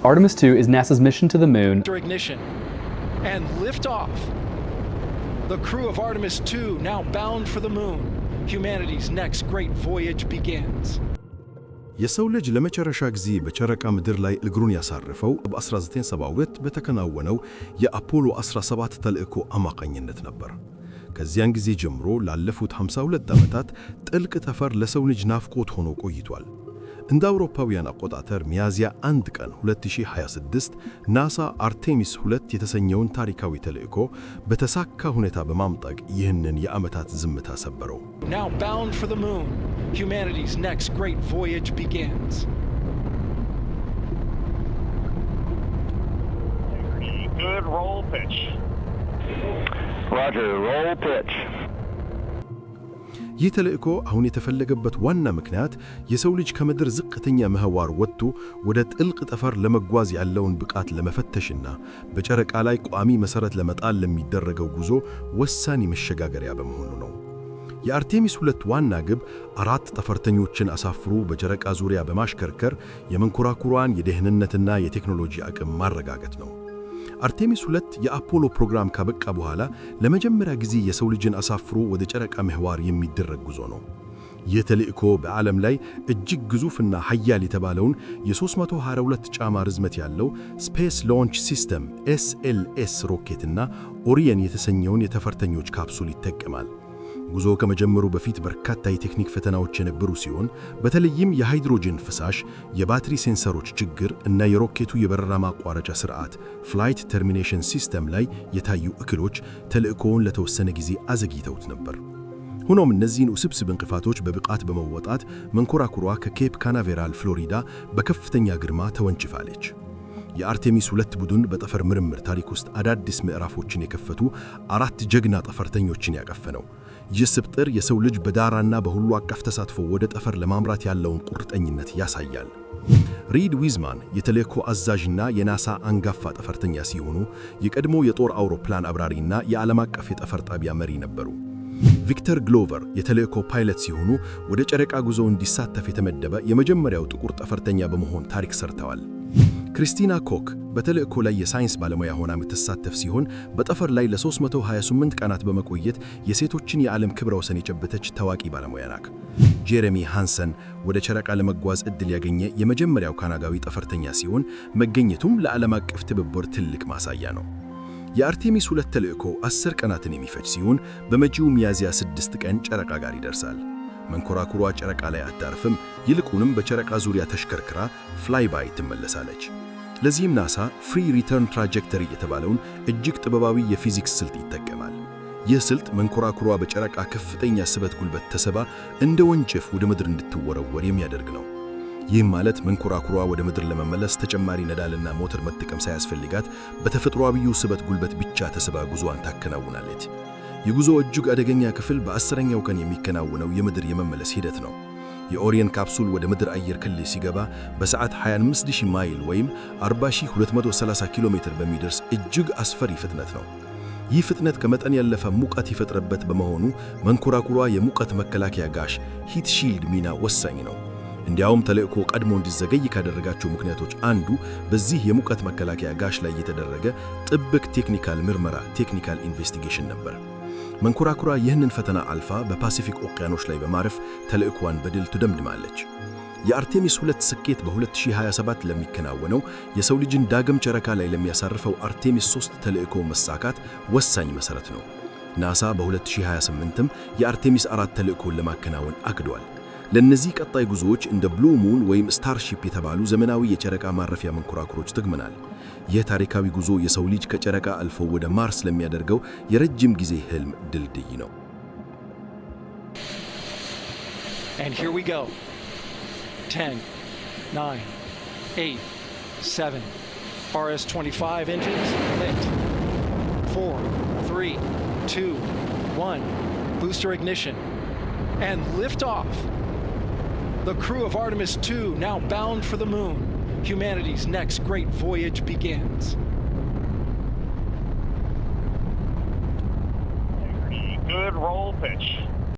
Artemis II is NASA's mission to the moon. Ignition and liftoff. The crew of Artemis II now bound for the moon. Humanity's next great voyage begins. የሰው ልጅ ለመጨረሻ ጊዜ በጨረቃ ምድር ላይ እግሩን ያሳረፈው በ1972 በተከናወነው የአፖሎ 17 ተልእኮ አማካኝነት ነበር። ከዚያን ጊዜ ጀምሮ ላለፉት 52 ዓመታት ጥልቅ ጠፈር ለሰው ልጅ ናፍቆት ሆኖ ቆይቷል። እንደ አውሮፓውያን አቆጣጠር ሚያዝያ 1 ቀን 2026 ናሳ አርቴሚስ 2 የተሰኘውን ታሪካዊ ተልእኮ በተሳካ ሁኔታ በማምጠቅ ይህንን የዓመታት ዝምታ ሰበረው። Now bound for the moon, humanity's next great voyage begins. Good roll pitch. Roger, roll pitch. ይህ ተልእኮ አሁን የተፈለገበት ዋና ምክንያት የሰው ልጅ ከምድር ዝቅተኛ ምህዋር ወጥቶ ወደ ጥልቅ ጠፈር ለመጓዝ ያለውን ብቃት ለመፈተሽና በጨረቃ ላይ ቋሚ መሠረት ለመጣል ለሚደረገው ጉዞ ወሳኝ መሸጋገሪያ በመሆኑ ነው። የአርቴሚስ 2 ዋና ግብ 4 ጠፈርተኞችን አሳፍሮ በጨረቃ ዙሪያ በማሽከርከር የመንኮራኩሯን የደህንነትና የቴክኖሎጂ አቅም ማረጋገጥ ነው። አርቴሚስ 2 የአፖሎ ፕሮግራም ካበቃ በኋላ ለመጀመሪያ ጊዜ የሰው ልጅን አሳፍሮ ወደ ጨረቃ ምህዋር የሚደረግ ጉዞ ነው። ይህ ተልእኮ በዓለም ላይ እጅግ ግዙፍና ኃያል የተባለውን የ322 ጫማ ርዝመት ያለው ስፔስ ሎንች ሲስተም SLS ሮኬትና ኦሪየን የተሰኘውን የተፈርተኞች ካፕሱል ይጠቀማል። ጉዞ ከመጀመሩ በፊት በርካታ የቴክኒክ ፈተናዎች የነበሩ ሲሆን በተለይም የሃይድሮጅን ፍሳሽ፣ የባትሪ ሴንሰሮች ችግር እና የሮኬቱ የበረራ ማቋረጫ ስርዓት ፍላይት ተርሚኔሽን ሲስተም ላይ የታዩ እክሎች ተልእኮውን ለተወሰነ ጊዜ አዘግይተውት ነበር። ሆኖም እነዚህን ውስብስብ እንቅፋቶች በብቃት በመወጣት መንኮራኩሯ ከኬፕ ካናቬራል ፍሎሪዳ በከፍተኛ ግርማ ተወንጭፋለች። የአርቴሚስ 2 ቡድን በጠፈር ምርምር ታሪክ ውስጥ አዳዲስ ምዕራፎችን የከፈቱ 4 ጀግና ጠፈርተኞችን ያቀፈ ነው። ይህ ስብጥር የሰው ልጅ በዳራና በሁሉ አቀፍ ተሳትፎ ወደ ጠፈር ለማምራት ያለውን ቁርጠኝነት ያሳያል። ሪድ ዊዝማን የተልእኮ አዛዥና የናሳ አንጋፋ ጠፈርተኛ ሲሆኑ የቀድሞ የጦር አውሮፕላን አብራሪና የዓለም አቀፍ የጠፈር ጣቢያ መሪ ነበሩ። ቪክተር ግሎቨር የተልእኮ ፓይለት ሲሆኑ ወደ ጨረቃ ጉዞ እንዲሳተፍ የተመደበ የመጀመሪያው ጥቁር ጠፈርተኛ በመሆን ታሪክ ሰርተዋል። ክሪስቲና ኮክ በተልእኮ ላይ የሳይንስ ባለሙያ ሆና የምትሳተፍ ሲሆን በጠፈር ላይ ለ328 ቀናት በመቆየት የሴቶችን የዓለም ክብረ ወሰን የጨበጠች ታዋቂ ባለሙያ ናት። ጄሬሚ ሃንሰን ወደ ጨረቃ ለመጓዝ ዕድል ያገኘ የመጀመሪያው ካናዳዊ ጠፈርተኛ ሲሆን መገኘቱም ለዓለም አቀፍ ትብብር ትልቅ ማሳያ ነው። የአርቴሚስ 2 ተልእኮ 10 ቀናትን የሚፈጅ ሲሆን በመጪው ሚያዝያ 6 ቀን ጨረቃ ጋር ይደርሳል። መንኮራኩሯ ጨረቃ ላይ አታርፍም፣ ይልቁንም በጨረቃ ዙሪያ ተሽከርክራ ፍላይ ባይ ትመለሳለች። ለዚህም ናሳ ፍሪ ሪተርን ትራጀክተሪ የተባለውን እጅግ ጥበባዊ የፊዚክስ ስልት ይጠቀማል። ይህ ስልት መንኮራኩሯ በጨረቃ ከፍተኛ ስበት ጉልበት ተስባ እንደ ወንጭፍ ወደ ምድር እንድትወረወር የሚያደርግ ነው። ይህም ማለት መንኮራኩሯ ወደ ምድር ለመመለስ ተጨማሪ ነዳልና ሞተር መጠቀም ሳያስፈልጋት በተፈጥሯዊው ስበት ጉልበት ብቻ ተስባ ጉዞዋን ታከናውናለች። የጉዞ እጅግ አደገኛ ክፍል በ10ኛው ቀን የሚከናወነው የምድር የመመለስ ሂደት ነው። የኦሪየን ካፕሱል ወደ ምድር አየር ክልል ሲገባ በሰዓት 25000 ማይል ወይም 40230 ኪሎ ሜትር በሚደርስ እጅግ አስፈሪ ፍጥነት ነው። ይህ ፍጥነት ከመጠን ያለፈ ሙቀት ይፈጥረበት በመሆኑ መንኮራኩሯ የሙቀት መከላከያ ጋሽ ሂት ሺልድ ሚና ወሳኝ ነው። እንዲያውም ተልእኮ ቀድሞ እንዲዘገይ ካደረጋቸው ምክንያቶች አንዱ በዚህ የሙቀት መከላከያ ጋሽ ላይ የተደረገ ጥብቅ ቴክኒካል ምርመራ ቴክኒካል ኢንቨስቲጌሽን ነበር። መንኮራኩሯ ይህንን ፈተና አልፋ በፓሲፊክ ኦቅያኖስ ላይ በማረፍ ተልእኮዋን በድል ትደምድማለች። የአርቴሚስ 2 ስኬት በ2027 ለሚከናወነው የሰው ልጅን ዳግም ጨረቃ ላይ ለሚያሳርፈው አርቴሚስ 3 ተልእኮ መሳካት ወሳኝ መሠረት ነው። ናሳ በ2028ም የአርቴሚስ 4 ተልእኮን ለማከናወን አቅዷል። ለነዚህ ቀጣይ ጉዞዎች እንደ ብሉ ሙን ወይም ስታርሺፕ የተባሉ ዘመናዊ የጨረቃ ማረፊያ መንኮራኩሮች ተግመናል። ይህ ታሪካዊ ጉዞ የሰው ልጅ ከጨረቃ አልፎ ወደ ማርስ ለሚያደርገው የረጅም ጊዜ ህልም ድልድይ ነው። And here we go. 10, 9, 8, 7. RS-25 engines lit. 4, 3, 2, 1. Booster ignition. And liftoff. The crew of Artemis II now bound for the moon. Humanity's next great voyage begins. Good roll pitch.